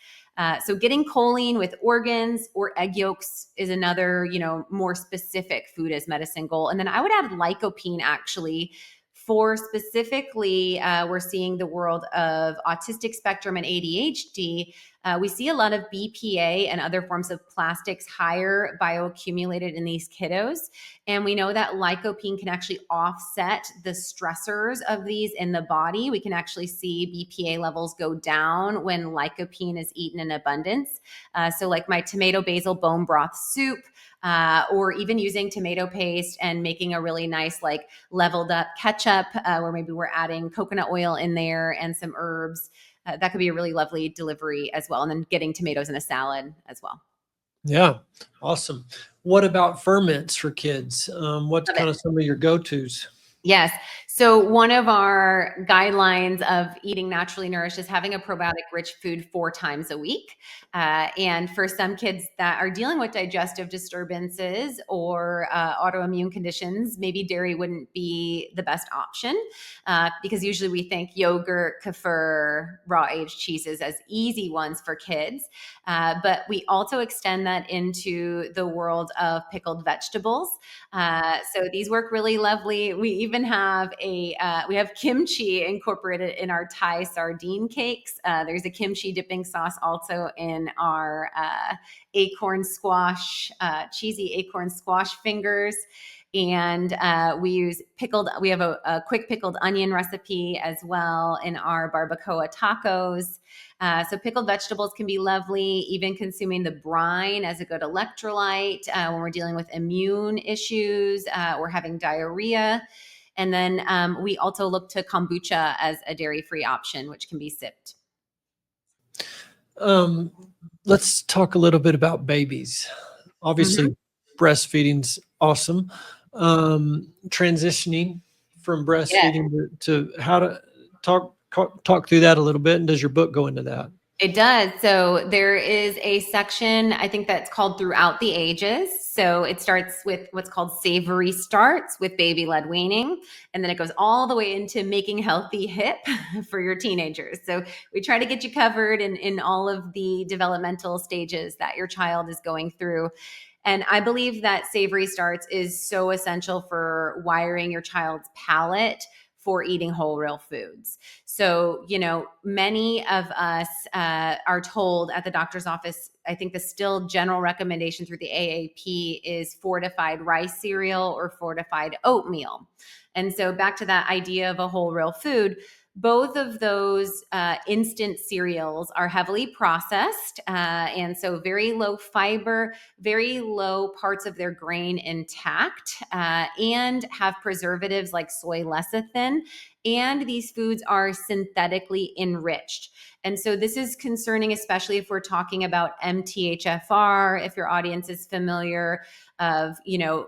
So getting choline with organs or egg yolks is another, more specific food as medicine goal. And then I would add lycopene actually for specifically, we're seeing the world of autistic spectrum and ADHD. We see a lot of BPA and other forms of plastics higher bioaccumulated in these kiddos. And we know that lycopene can actually offset the stressors of these in the body. We can actually see BPA levels go down when lycopene is eaten in abundance. So like my tomato basil bone broth soup, or even using tomato paste and making a really nice, like leveled up ketchup, where maybe we're adding coconut oil in there and some herbs. That could be a really lovely delivery as well. And then getting tomatoes in a salad as well. Yeah. Awesome. What about ferments for kids? What's Love it. kind of some of your go-tos? Yes. So one of our guidelines of eating naturally nourished is having a probiotic-rich food 4 times a week. And for some kids that are dealing with digestive disturbances or autoimmune conditions, maybe dairy wouldn't be the best option because usually we think yogurt, kefir, raw aged cheeses as easy ones for kids. But we also extend that into the world of pickled vegetables. So these work really lovely. We even have we have kimchi incorporated in our Thai sardine cakes. There's a kimchi dipping sauce also in our acorn squash, cheesy acorn squash fingers. And we have a quick pickled onion recipe as well in our barbacoa tacos. So pickled vegetables can be lovely, even consuming the brine as a good electrolyte when we're dealing with immune issues or having diarrhea. And then we also look to kombucha as a dairy-free option, which can be sipped. Let's talk a little bit about babies. Obviously, breastfeeding's awesome. Transitioning from breastfeeding to how to talk through that a little bit. And does your book go into that? It does. So there is a section, I think that's called Throughout the Ages. So it starts with what's called Savory Starts with baby-led weaning. And then it goes all the way into Making Healthy Hip for your teenagers. So we try to get you covered in all of the developmental stages that your child is going through. And I believe that Savory Starts is so essential for wiring your child's palate for eating whole, real foods. So, many of us are told at the doctor's office, I think the still general recommendation through the AAP is fortified rice cereal or fortified oatmeal. And so back to that idea of a whole, real food, both of those instant cereals are heavily processed. And so very low fiber, very low parts of their grain intact, and have preservatives like soy lecithin. And these foods are synthetically enriched. And so this is concerning, especially if we're talking about MTHFR, if your audience is familiar of,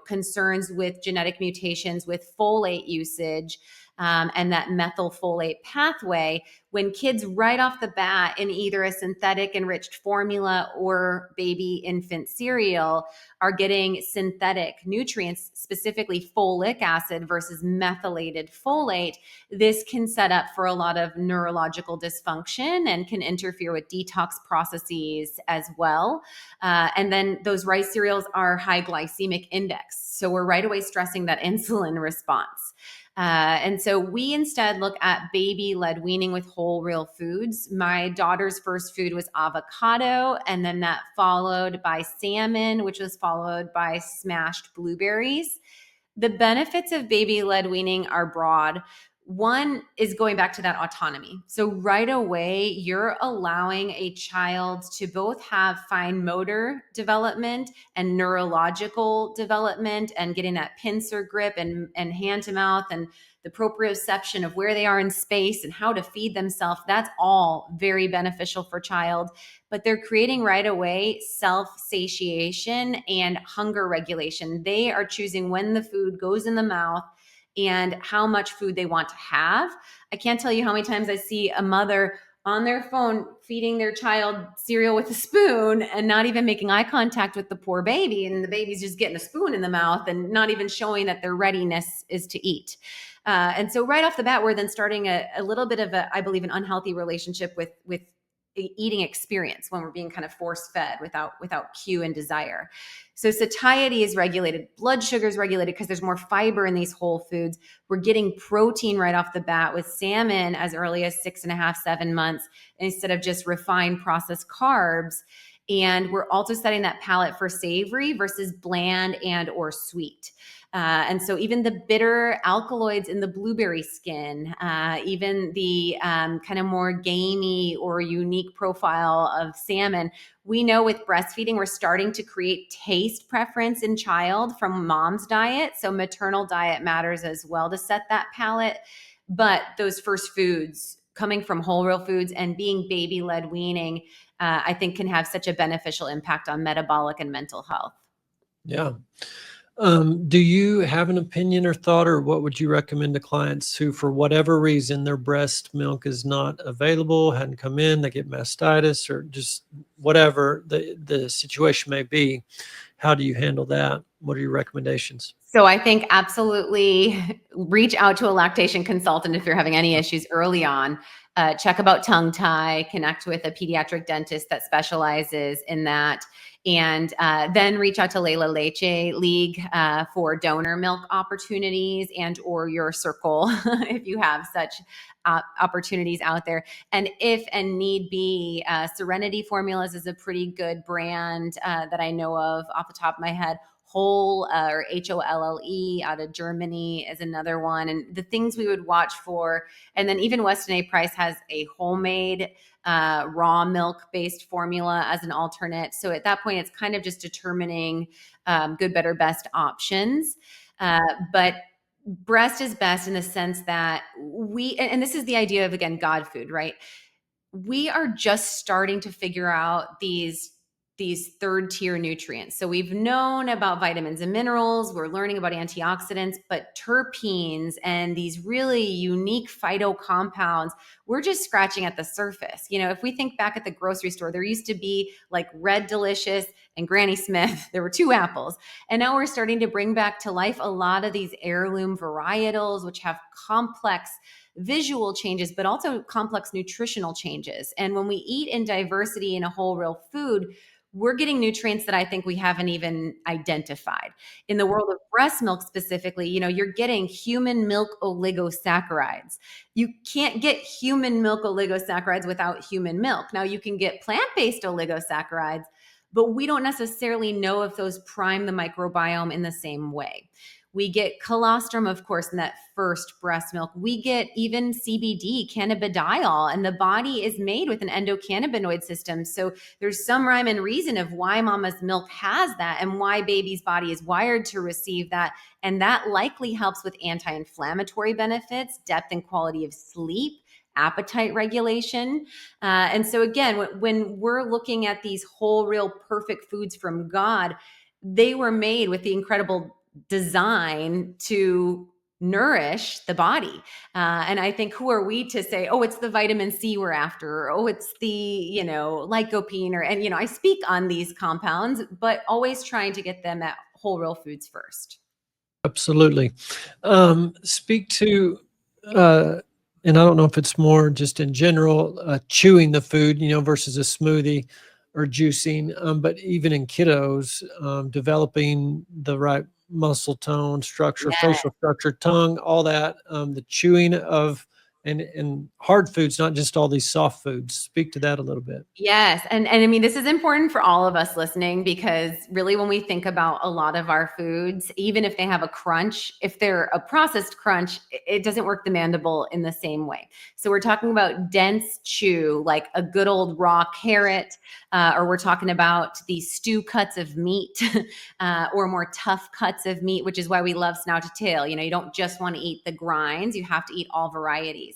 concerns with genetic mutations with folate usage. And that methylfolate pathway, when kids right off the bat in either a synthetic enriched formula or baby infant cereal are getting synthetic nutrients, specifically folic acid versus methylated folate, this can set up for a lot of neurological dysfunction and can interfere with detox processes as well. And then those rice cereals are high glycemic index. So we're right away stressing that insulin response. And so we instead look at baby-led weaning with whole, real foods. My daughter's first food was avocado, and then that followed by salmon, which was followed by smashed blueberries. The benefits of baby-led weaning are broad. One is going back to that autonomy. So right away, you're allowing a child to both have fine motor development and neurological development, and getting that pincer grip and hand to mouth, and the proprioception of where they are in space and how to feed themselves. That's all very beneficial for child. But they're creating right away self-satiation and hunger regulation. They are choosing when the food goes in the mouth and how much food they want to have. I can't tell you how many times I see a mother on their phone feeding their child cereal with a spoon and not even making eye contact with the poor baby, and the baby's just getting a spoon in the mouth and not even showing that their readiness is to eat. And so right off the bat, we're then starting a little bit of a, I believe, an unhealthy relationship with eating experience when we're being kind of force fed without cue and desire. So satiety is regulated, blood sugar is regulated because there's more fiber in these whole foods. We're getting protein right off the bat with salmon as early as 6.5, 7 months, instead of just refined processed carbs. And we're also setting that palate for savory versus bland and or sweet. And so even the bitter alkaloids in the blueberry skin, even the kind of more gamey or unique profile of salmon, we know with breastfeeding, we're starting to create taste preference in child from mom's diet. So maternal diet matters as well to set that palate. But those first foods coming from whole real foods and being baby-led weaning, I think can have such a beneficial impact on metabolic and mental health. Yeah. Do you have an opinion or thought, or what would you recommend to clients who, for whatever reason, their breast milk is not available, hadn't come in, they get mastitis, or just whatever the situation may be? How do you handle that? What are your recommendations? So I think absolutely reach out to a lactation consultant if you're having any issues early on. Check about tongue tie, connect with a pediatric dentist that specializes in that, and then reach out to Layla Leche League for donor milk opportunities, and or your circle if you have such opportunities out there. And if and need be, Serenity Formulas is a pretty good brand that I know of off the top of my head. Whole or HOLLE out of Germany is another one. And the things we would watch for, and then even Weston A. Price has a homemade raw milk based formula as an alternate. So at that point, it's kind of just determining good, better, best options. But breast is best in the sense that and this is the idea of, again, God food, right? We are just starting to figure out these third tier nutrients. So we've known about vitamins and minerals, we're learning about antioxidants, but terpenes and these really unique phyto compounds, we're just scratching at the surface. You know, if we think back at the grocery store, there used to be like Red Delicious and Granny Smith. There were two apples. And now we're starting to bring back to life a lot of these heirloom varietals, which have complex visual changes, but also complex nutritional changes. And when we eat in diversity in a whole real food, we're getting nutrients that I think we haven't even identified. In the world of breast milk specifically, you know, you're getting human milk oligosaccharides. You can't get human milk oligosaccharides without human milk. Now you can get plant-based oligosaccharides, but we don't necessarily know if those prime the microbiome in the same way. We get colostrum, of course, in that first breast milk. We get even CBD, cannabidiol, and the body is made with an endocannabinoid system. So there's some rhyme and reason of why mama's milk has that and why baby's body is wired to receive that. And that likely helps with anti-inflammatory benefits, depth and quality of sleep, appetite regulation. And so again, when we're looking at these whole, real, perfect foods from God, they were made with the incredible design to nourish the body. And I think, who are we to say, oh, it's the vitamin C we're after, or oh, it's the, you know, lycopene, or, and, you know, I speak on these compounds, but always trying to get them at whole real foods first. Absolutely. Speak to, and I don't know if it's more just in general, chewing the food, you know, versus a smoothie or juicing, but even in kiddos, developing the right muscle tone, structure, Yeah. facial structure, tongue, all that, the chewing of and hard foods, not just all these soft foods. Speak to that a little bit. Yes. And I mean, this is important for all of us listening, because really when we think about a lot of our foods, even if they have a crunch, if they're a processed crunch, it doesn't work the mandible in the same way. So we're talking about dense chew, like a good old raw carrot, or we're talking about these stew cuts of meat, or more tough cuts of meat, which is why we love snout to tail. You don't just want to eat the grinds, you have to eat all varieties.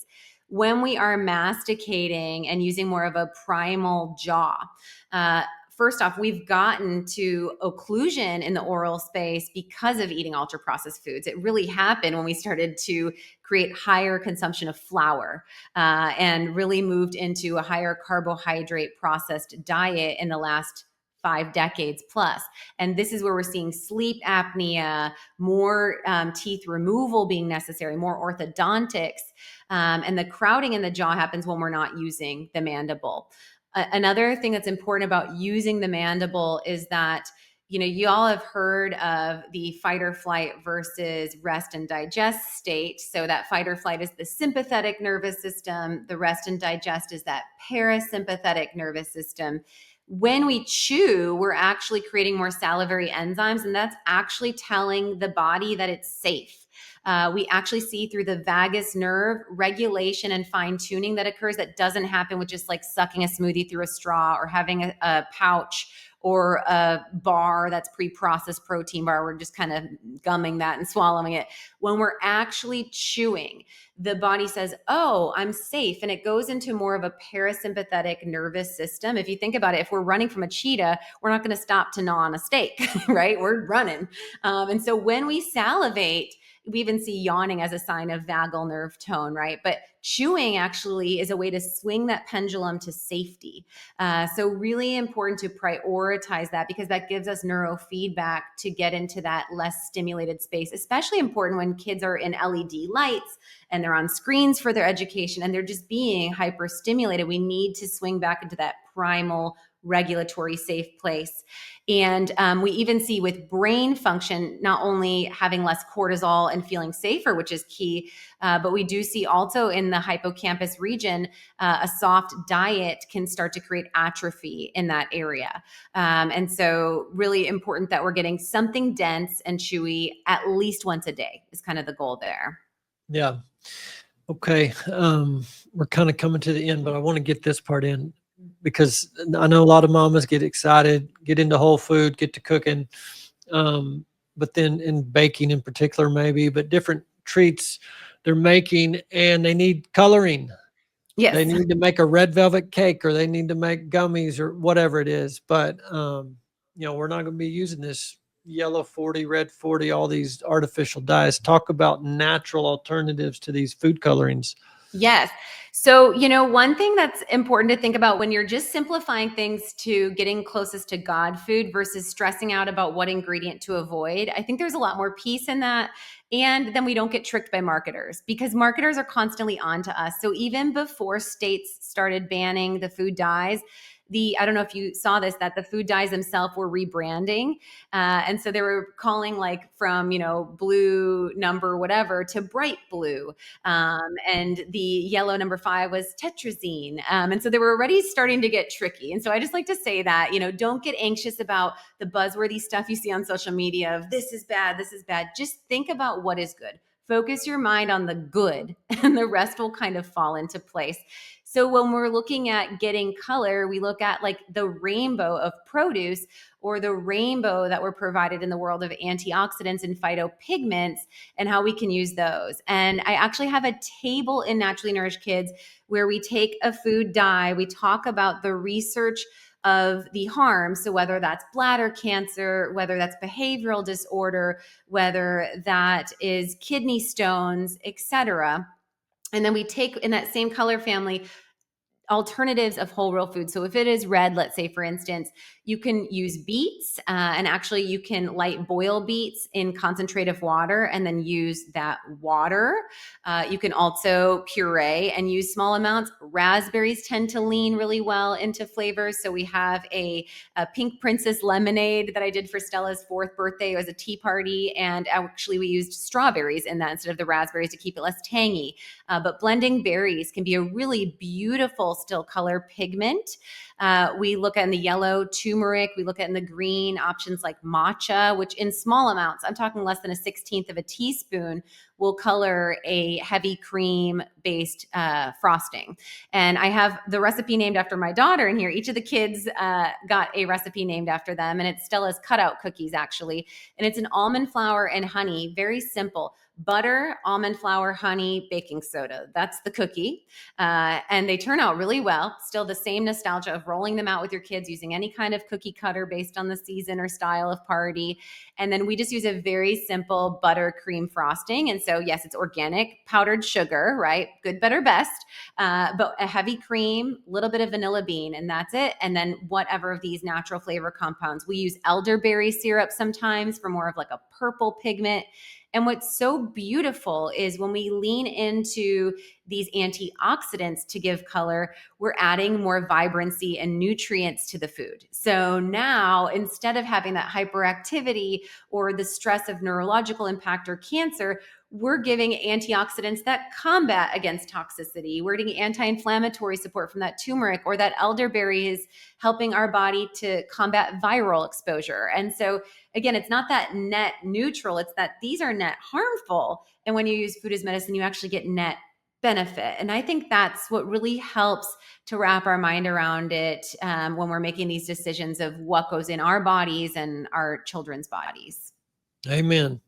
When we are masticating and using more of a primal jaw, first off, we've gotten to occlusion in the oral space because of eating ultra processed foods. It really happened when we started to create higher consumption of flour, and really moved into a higher carbohydrate processed diet in the last 5 decades plus. And this is where we're seeing sleep apnea, more teeth removal being necessary, more orthodontics. And the crowding in the jaw happens when we're not using the mandible. Another thing that's important about using the mandible is that, you all have heard of the fight or flight versus rest and digest state. So that fight or flight is the sympathetic nervous system. The rest and digest is that parasympathetic nervous system. When we chew, we're actually creating more salivary enzymes, and that's actually telling the body that it's safe. We actually see through the vagus nerve regulation and fine tuning that occurs that doesn't happen with just like sucking a smoothie through a straw or having a pouch or a bar that's pre-processed protein bar. We're just kind of gumming that and swallowing it. When we're actually chewing, the body says, oh, I'm safe. And it goes into more of a parasympathetic nervous system. If you think about it, if we're running from a cheetah, we're not going to stop to gnaw on a steak, right? We're running. And so when we salivate, we even see yawning as a sign of vagal nerve tone, right? But chewing actually is a way to swing that pendulum to safety. So really important to prioritize that, because that gives us neurofeedback to get into that less stimulated space, especially important when kids are in LED lights and they're on screens for their education and they're just being hyperstimulated. We need to swing back into that primal regulatory safe place. And we even see with brain function, not only having less cortisol and feeling safer, which is key, but we do see also in the hippocampus region, a soft diet can start to create atrophy in that area. And so really important that we're getting something dense and chewy at least once a day is kind of the goal there. Yeah. Okay. We're kind of coming to the end, but I want to get this part in, because I know a lot of mamas get excited, get into whole food, get to cooking, but then in baking in particular, maybe, but different treats they're making, and they need coloring. Yes. They need to make a red velvet cake, or they need to make gummies or whatever it is. But, we're not going to be using this yellow 40, red 40, all these artificial dyes. Talk about natural alternatives to these food colorings. Yes. So, one thing that's important to think about when you're just simplifying things to getting closest to God food versus stressing out about what ingredient to avoid, I think there's a lot more peace in that. And then we don't get tricked by marketers, because marketers are constantly on to us. So even before states started banning the food dyes, I don't know if you saw this, that the food dyes themselves were rebranding. And so they were calling like from, blue number whatever to bright blue. And the yellow number 5 was tetrazine. And so they were already starting to get tricky. And so I just like to say that, don't get anxious about the buzzworthy stuff you see on social media of this is bad, this is bad. Just think about what is good. Focus your mind on the good, and the rest will kind of fall into place. So when we're looking at getting color, we look at like the rainbow of produce, or the rainbow that we're provided in the world of antioxidants and phytopigments, and how we can use those. And I actually have a table in Naturally Nourished Kids where we take a food dye, we talk about the research of the harm. So whether that's bladder cancer, whether that's behavioral disorder, whether that is kidney stones, etc. And then we take in that same color family alternatives of whole real food. So if it is red, let's say, for instance, You can use beets, and actually you can light boil beets in concentrated water and then use that water. You can also puree and use small amounts. Raspberries tend to lean really well into flavors. So we have a Pink Princess lemonade that I did for Stella's 4th birthday. It was a tea party, and actually we used strawberries in that instead of the raspberries to keep it less tangy. But blending berries can be a really beautiful still color pigment. We look at in the yellow turmeric. We look at in the green options like matcha, which in small amounts, I'm talking less than a 16th of a teaspoon, will color a heavy cream based frosting. And I have the recipe named after my daughter in here. Each of the kids got a recipe named after them, and it's Stella's cutout cookies, actually. And it's an almond flour and honey, very simple. Butter, almond flour, honey, baking soda. That's the cookie. And they turn out really well. Still the same nostalgia of rolling them out with your kids using any kind of cookie cutter based on the season or style of party. And then we just use a very simple buttercream frosting. And so, yes, it's organic powdered sugar, right? Good, better, best. But a heavy cream, a little bit of vanilla bean, and that's it. And then whatever of these natural flavor compounds. We use elderberry syrup sometimes for more of like a purple pigment. And what's so beautiful is when we lean into these antioxidants to give color, we're adding more vibrancy and nutrients to the food. So now, instead of having that hyperactivity or the stress of neurological impact or cancer, we're giving antioxidants that combat against toxicity. We're getting anti-inflammatory support from that turmeric, or that elderberry is helping our body to combat viral exposure. And so again, it's not that net neutral, it's that these are net harmful. And when you use food as medicine, you actually get net benefit. And I think that's what really helps to wrap our mind around it when we're making these decisions of what goes in our bodies and our children's bodies. Amen.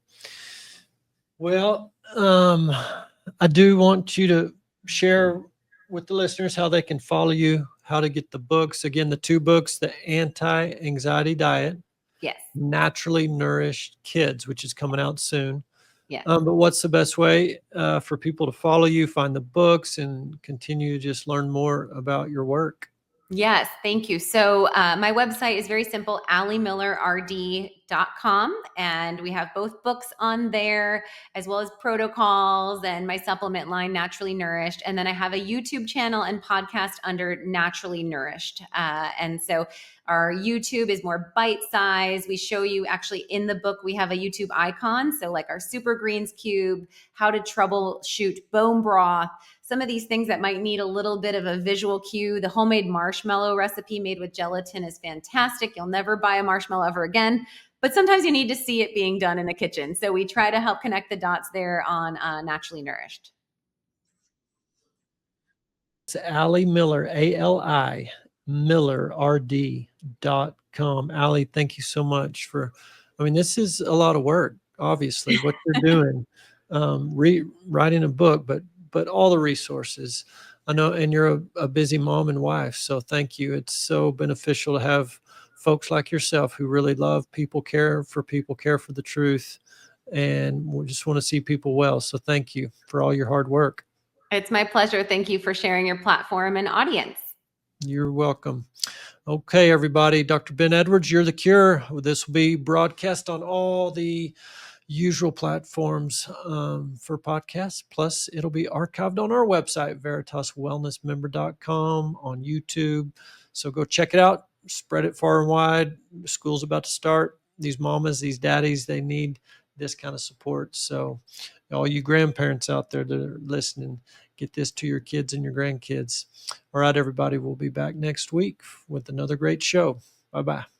Well, I do want you to share with the listeners how they can follow you, how to get the books. Again, the 2 books, The Anti-Anxiety Diet, Yes. Naturally Nourished Kids, which is coming out soon. Yes. But what's the best way for people to follow you, find the books, and continue to just learn more about your work? Yes, thank you. So my website is very simple, alliemillerrd.com. And we have both books on there, as well as protocols and my supplement line, Naturally Nourished. And then I have a YouTube channel and podcast under Naturally Nourished. And so our YouTube is more bite-sized. We show you actually in the book, we have a YouTube icon. So like our Super Greens Cube, how to troubleshoot bone broth, some of these things that might need a little bit of a visual cue. The homemade marshmallow recipe made with gelatin is fantastic. You'll never buy a marshmallow ever again, but sometimes you need to see it being done in the kitchen. So we try to help connect the dots there on Naturally Nourished. It's Allie Miller, ALI Miller, RD.com. Allie, thank you so much this is a lot of work, obviously, what you're doing, writing a book, but all the resources. I know, and you're a busy mom and wife, so thank you. It's so beneficial to have folks like yourself who really love people, care for the truth, and we just want to see people well. So thank you for all your hard work. It's my pleasure. Thank you for sharing your platform and audience. You're welcome. Okay, everybody. Dr. Ben Edwards, You're the Cure. This will be broadcast on all the usual platforms for podcasts. Plus, it'll be archived on our website, veritaswellnessmember.com, on YouTube. So go check it out. Spread it far and wide. School's about to start. These mamas, these daddies, they need this kind of support. So all you grandparents out there that are listening, get this to your kids and your grandkids. All right, everybody, we'll be back next week with another great show. Bye-bye.